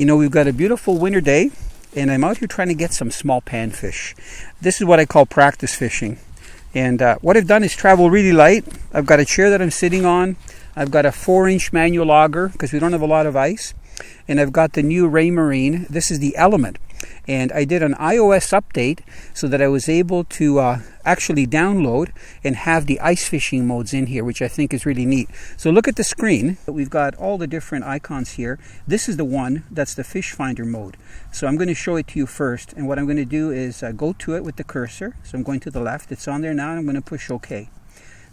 You know, we've got a beautiful winter day, and I'm out here trying to get some small panfish. This is what I call practice fishing. And what I've done is travel really light. I've got a chair that I'm sitting on. I've got a 4-inch manual auger because we don't have a lot of ice. And I've got the new Raymarine. This is the Element. And I did an iOS update so that I was able to actually download and have the ice fishing modes in here, which I think is really neat. So look at the screen. We've got all the different icons here. This is the one that's the fish finder mode. So I'm going to show it to you first. And what I'm going to do is go to it with the cursor. So I'm going to the left. It's on there now. I'm going to push OK.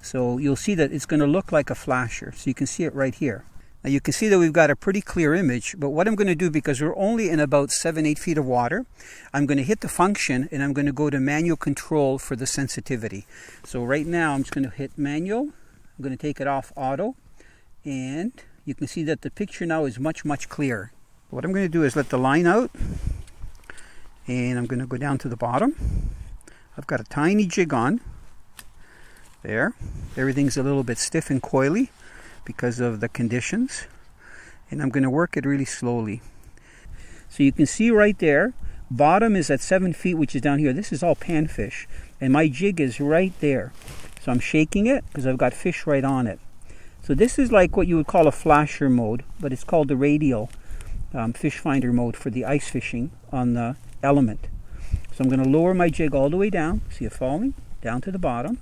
So you'll see that it's going to look like a flasher. So you can see it right here. Now you can see that we've got a pretty clear image, but what I'm going to do, because we're only in about 7-8 feet of water, I'm going to hit the function and I'm going to go to manual control for the sensitivity. So right now I'm just going to hit manual. I'm going to take it off auto, and you can see that the picture now is much clearer. What I'm going to do is let the line out, and I'm going to go down to the bottom. I've got a tiny jig on. There. Everything's a little bit stiff and coily because of the conditions, and I'm going to work it really slowly. So you can see right there, bottom is at 7 feet, which is down here. This is all panfish, and my jig is right there. So I'm shaking it because I've got fish right on it. So this is like what you would call a flasher mode, but it's called the Radial fish finder mode for the ice fishing on the Element. So I'm going to lower my jig all the way down. See it falling down to the bottom.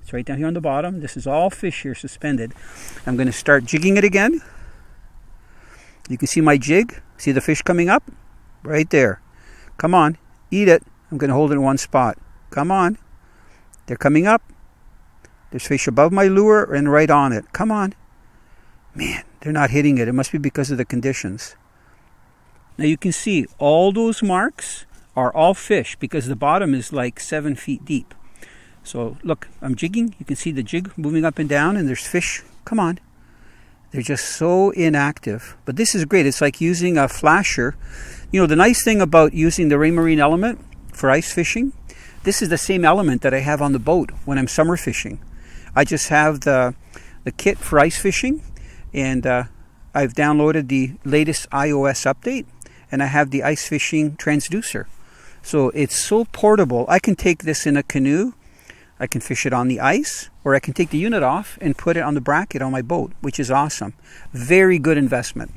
It's right down here on the bottom. This is all fish here suspended. I'm going to start jigging it again. You can see my jig. See the fish coming up? Right there. Come on, eat it. I'm going to hold it in one spot. Come on. They're coming up. There's fish above my lure and right on it. Come on. Man, they're not hitting it. It must be because of the conditions. Now you can see all those marks are all fish because the bottom is like 7 feet deep. So look, I'm jigging. You can see the jig moving up and down, and there's fish. Come on. They're just so inactive. But this is great. It's like using a flasher. You know, the nice thing about using the Raymarine Element for ice fishing, this is the same element that I have on the boat when I'm summer fishing. I just have the kit for ice fishing, and I've downloaded the latest iOS update, and I have the ice fishing transducer. So it's so portable. I can take this in a canoe. I can fish it on the ice, or I can take the unit off and put it on the bracket on my boat, which is awesome. Very good investment.